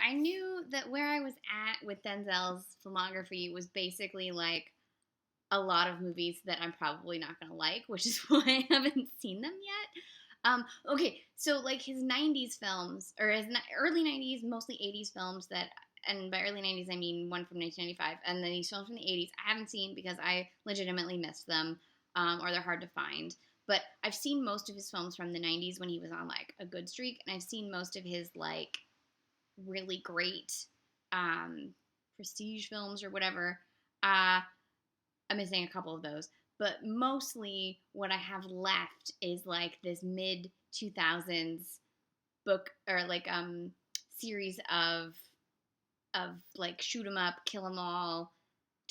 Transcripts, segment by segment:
I knew that where I was at with Denzel's filmography was basically like a lot of movies that I'm probably not gonna like, which is why I haven't seen them yet. Okay, so like his '90s films or his early '90s, mostly '80s films that, and by early '90s I mean one from 1995, and then these films from the '80s I haven't seen because I legitimately missed them, or they're hard to find. But I've seen most of his films from the '90s when he was on like a good streak, and I've seen most of his like really great um, prestige films or whatever. Uh, I'm missing a couple of those, but mostly what I have left is like this mid 2000s book or like series of like shoot 'em up, kill 'em all,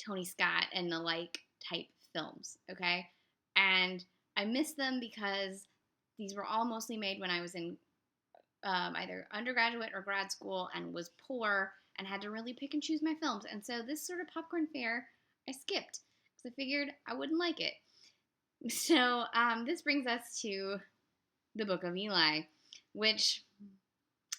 Tony Scott and the like type films. Okay, and I miss them because these were all mostly made when I was in either undergraduate or grad school and was poor and had to really pick and choose my films. And so this sort of popcorn fare I skipped because I figured I wouldn't like it. So this brings us to the Book of Eli, which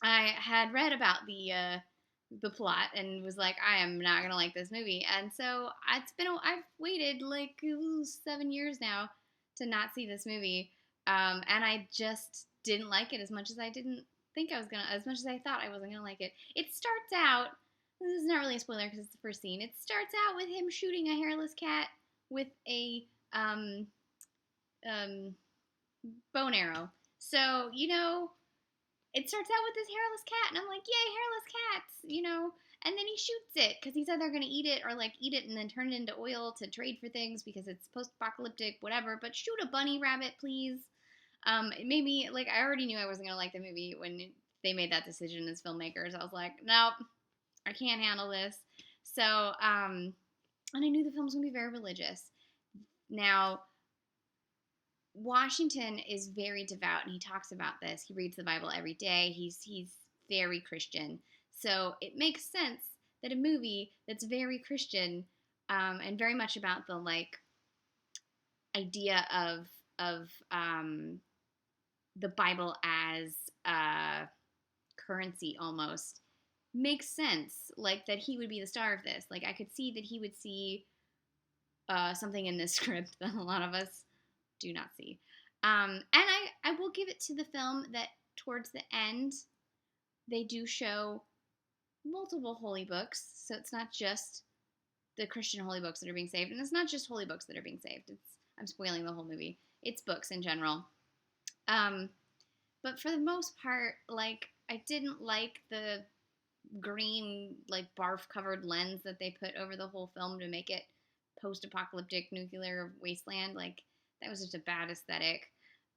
I had read about the plot and was like, I am not gonna like this movie. And so I've waited like 7 years now to not see this movie, and I just didn't like it as much as I didn't think I was gonna, as much as I thought I wasn't gonna like it. It starts out. This is not really a spoiler because it's the first scene. It starts out with him shooting a hairless cat with a um, bow and arrow. So it starts out with this hairless cat, and I'm like, yay, hairless cats, And then he shoots it because he's either going to eat it or like eat it and then turn it into oil to trade for things because it's post-apocalyptic, whatever. But shoot a bunny rabbit, please. It made me like I already knew I wasn't going to like the movie when they made that decision as filmmakers. I was like, nope, I can't handle this. So, and I knew the film was going to be very religious. Now, Washington is very devout, and he talks about this. He reads the Bible every day. He's very Christian, so it makes sense that a movie that's very Christian and very much about the like idea of the Bible as currency almost makes sense. Like that he would be the star of this. Like I could see that he would see something in this script that a lot of us do not see. And I will give it to the film that towards the end, they do show multiple holy books. So it's not just the Christian holy books that are being saved. And it's not just holy books that are being saved. I'm spoiling the whole movie. It's books in general. But for the most part, like, I didn't like the green, like, barf-covered lens that they put over the whole film to make it post-apocalyptic nuclear wasteland. Like, that was just a bad aesthetic.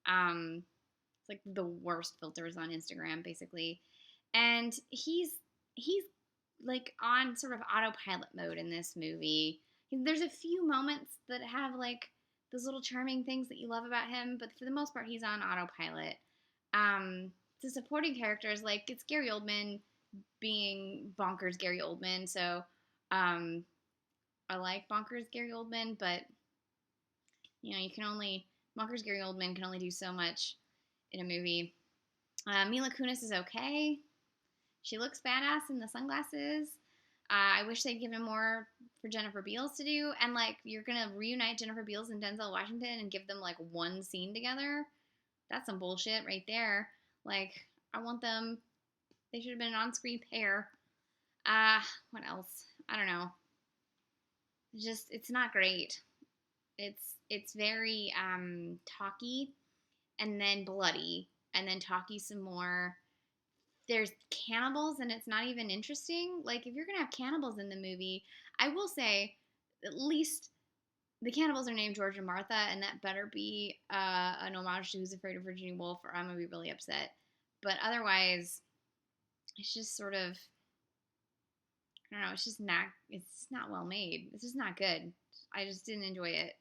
It's like the worst filters on Instagram, basically. And he's like on sort of autopilot mode in this movie. There's a few moments that have like those little charming things that you love about him, but for the most part, he's on autopilot. The supporting characters, like it's Gary Oldman being bonkers Gary Oldman, so I like bonkers Gary Oldman, but bonkers Gary Oldman can only do so much in a movie. Mila Kunis is okay. She looks badass in the sunglasses. I wish they'd given more for Jennifer Beals to do. And, like, you're going to reunite Jennifer Beals and Denzel Washington and give them, like, one scene together? That's some bullshit right there. Like, I want them... They should have been an on-screen pair. What else? I don't know. It's not great. It's very, talky and then bloody and then talky some more. There's cannibals and it's not even interesting. Like, if you're going to have cannibals in the movie, I will say at least the cannibals are named George and Martha, and that better be an homage to Who's Afraid of Virginia Woolf, or I'm going to be really upset. But otherwise, it's just sort of, I don't know, it's not well made. It's just not good. I just didn't enjoy it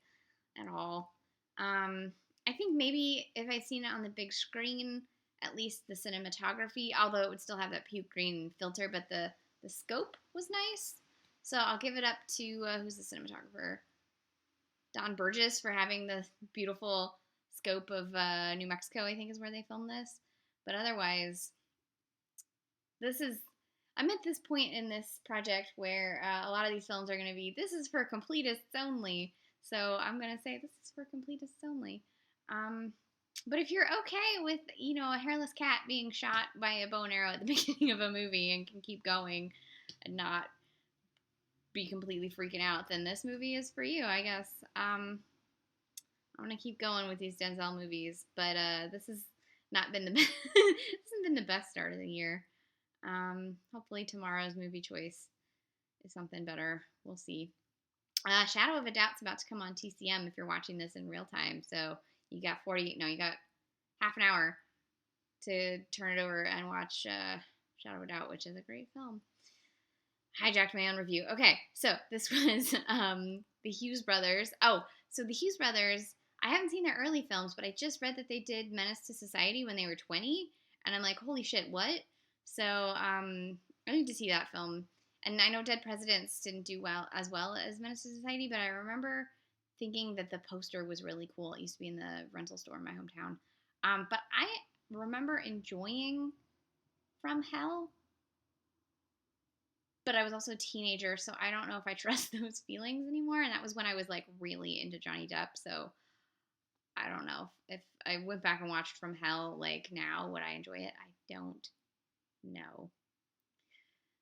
at all. I think maybe if I'd seen it on the big screen, at least the cinematography, although it would still have that puke green filter, but the scope was nice. So I'll give it up to, who's the cinematographer? Don Burgess for having the beautiful scope of New Mexico, I think is where they filmed this. But otherwise, I'm at this point in this project where a lot of these films are going to be, this is for completists only. So I'm going to say this is for completists only. Um, but if you're okay with, a hairless cat being shot by a bow and arrow at the beginning of a movie and can keep going and not be completely freaking out, then this movie is for you, I guess. I'm gonna keep going with these Denzel movies, but this has not been the best. This hasn't been the best start of the year. Hopefully tomorrow's movie choice is something better. We'll see. Shadow of a Doubt's about to come on TCM if you're watching this in real time. So you got you got half an hour to turn it over and watch Shadow of a Doubt, which is a great film. Hijacked my own review. Okay, so this was the Hughes Brothers. Oh, so the Hughes Brothers, I haven't seen their early films, but I just read that they did Menace to Society when they were 20, and I'm like, holy shit, what? So I need to see that film. And I know Dead Presidents didn't do as well as Menace to Society, but I remember thinking that the poster was really cool. It used to be in the rental store in my hometown. But I remember enjoying From Hell, but I was also a teenager, so I don't know if I trust those feelings anymore. And that was when I was like really into Johnny Depp, so I don't know if I went back and watched From Hell like now, would I enjoy it? I don't know.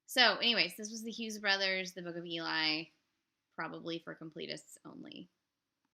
So, anyways, this was the Hughes Brothers, the Book of Eli, probably for completists only.